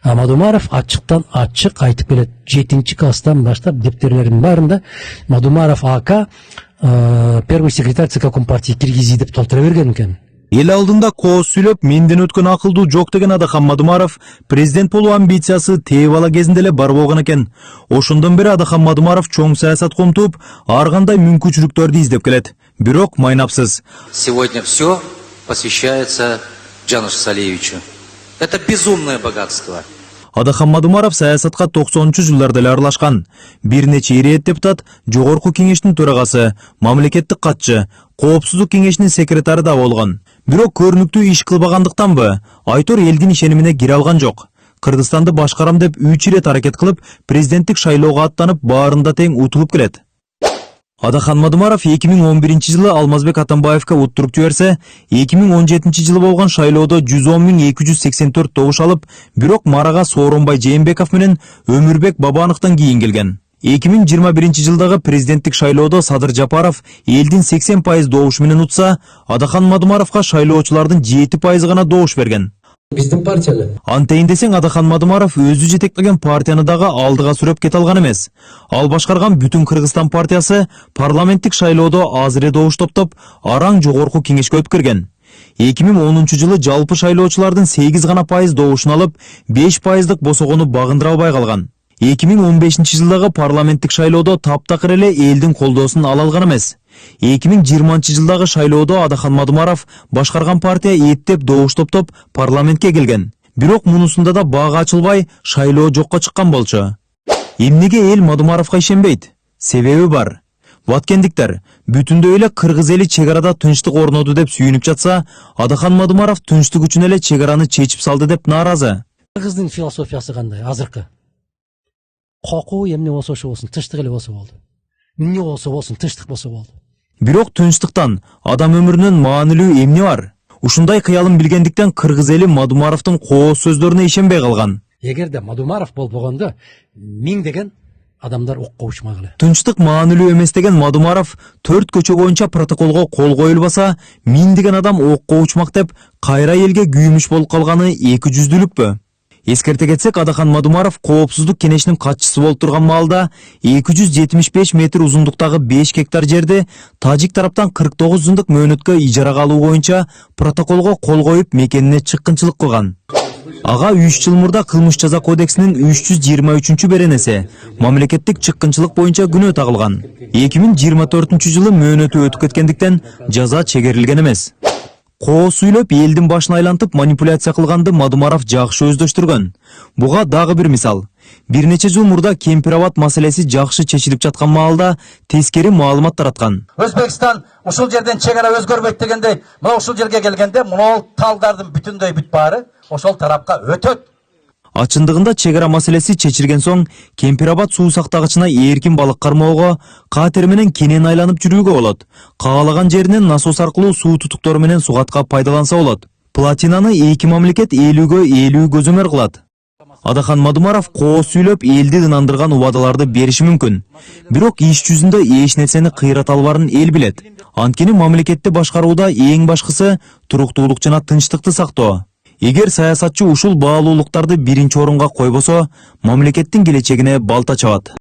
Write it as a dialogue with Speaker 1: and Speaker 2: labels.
Speaker 1: Мадумаров ачыктан ачык айтып келет. 7-класстан баштап дептерлердин баарында Мадумаров АК первый секретарь ЦК Компартии Киргизии деп толтура берген экен.
Speaker 2: Ел алдында кооз сүйлөп, менден өткөн акылдуу жок деген Адахан Мадумаров президент болуу амбициясы тээ бала кезинде эле бар болгон экен. Ошондон бери Адахан Мадумаров чоң саясат комтуп, ар кандай мүмкүнчүлүктөрдү издеп келет. Бирок майнапсыз.
Speaker 3: Сегодня все посвящается Джанышу Салиевичу. Это безумное богатство.
Speaker 2: Адахан Мадумаров саясатка 90-жылдарда эле аралашкан. Бир нече ирет депутат, жогорку кеңештин төрагасы, мамлекеттик катчы, коопсуздук кеңешинин секретары да болгон. Бирок көрүнүктүү иш кылбагандыктанбы, Айтор элдин ишенимине кире алган жок. Кыргызстанды башкарам деп 3 ирет аракет кылып, президенттик шайлоого аттанып, баарында тең утулуп келет. Адахан Мадумаров 2011 жылы Алмазбек Атамбаевка уттуруп жиберсе, 2017 жылы болгон шайлоодо 110.284 добуш алып, бирок Марага Сооронбай Жээнбеков менен Өмүрбек Бабановдон кийин келген. 2021 жылдагы президенттик шайлоодо Садыр Жапаров элдин 80% добуш менен утса, Адахан Мадумаровга шайлоочулардын 7% гана добуш берген.
Speaker 1: Биздин партиялар.
Speaker 2: Антейин десең, Адахан Мадумаров өзү жетектеген партияны дагы алдыга сүрөп кете алган эмес. Ал башкарган Бүтүн Кыргызстан партиясы парламенттик шайлоодо аз эле добуш топтоп, араң жогорку кеңешке өткөргөн. 2010 жылы жалпы шайлоочулардын 8 гана пайыз добушун алып, 5%дык босогону багындыра албай калган. 2015 жылдагы парламенттик шайлоодо таптакыр эле элдин колдоосун ала алган эмес. 2020 жылдагы шайлоодо Адахан Мадумаров башкарган партия эттеп добуш топтоп парламентке келген. Бирок мунусунда да бага ачылбай, шайлоо жокко чыккан болчу. Эмнеге эл Мадумаровго ишенбейт? Себеби бар. Баткендиктер бүтүндөй эле кыргыз эли чек арада тынчтык орноду деп сүйүнүп жатса, Адахан Мадумаров тынчтык үчүн эле чек араны чечип салды деп нааразы.
Speaker 1: Кыргыздын философиясы кандай? Азыркы. Кокуу эмне болсо ошо болсун, тынчтык эле болсо болду. Эмне болсо болсун, тынчтык болсо болду.
Speaker 2: Бирок тынчтыктан адам өмүрүнөн маанилүү эмне бар? Ушундай кыялын билгендиктен кыргыз эли Мадумаровдун кооз сөздөрүнө ишенбей калган.
Speaker 1: Эгерде Мадумаров болбогондо 1000 адамдар окко учмагылы.
Speaker 2: Тынчтык маанилүү эмес деген Мадумаров 4 көчө боюнча протоколго кол коюлбаса, 1000 адам окко учмак деп кайра элге күйүмүш болуп калганы 200-дүлүкпү? Эскерте кетсек, Адахан Мадумаров коопсуздук кенешинин катчысы болуп турган маалда 275 метр узундуктагы 5 гектар жерди тажик тараптан 49 жылдык мөөнөткө ижарага алуу боюнча протоколго кол коюп мекенине чыккынчылык кылган. Ага 3 жыл мурда кылмыш жаза кодексинин 323 беренеси мамлекеттик чыккынчылык боюнча күнөө тагылган. 2024 жылы мөөнөтү өтүп кеткендиктен жаза чегерилген эмес. Кооз сүйлөп элдин башын айлантып манипуляция кылганды Мадумаров жакшы өздөштүргөн. Буга дагы бир мисал. Бир нече жыл мурда Кемпирабад маселеси жакшы чечилип жаткан маалда тескери маалымат тараткан.
Speaker 3: Өзбекстан ушул жерден чек ара өзгөрбөйт дегенде, мына ушул жерге келгенде могул талдардын бүтүндөй бүт баары ошол тарапка өтөт.
Speaker 2: Ачындыгында чек ара маселеси чечилген соң Кемпирабад суу сактагычына эркин балык кармоого, катер менен кенен айланып жүрүүгө болот. Каалаган жеринен насос аркылуу суу тутуктор менен сугатка пайдаланса болот. Платинаны эки мамлекет 50-50 көзөмөр кылат. Адахан Мадумаров кооз сүйлөп элди ынандырган убадаларды бериши мүмкүн. Бирок иш жүзүндө эч нерсени кыйрата албарын эл билет. Анткени мамлекетти башкарууда эң башкысы туруктуулук жана тынчтыкты сактоо. Эгер саясатчы ушул баалуулуктарды биринчи орунга койбосо, мамлекеттин келечегине балта чабат.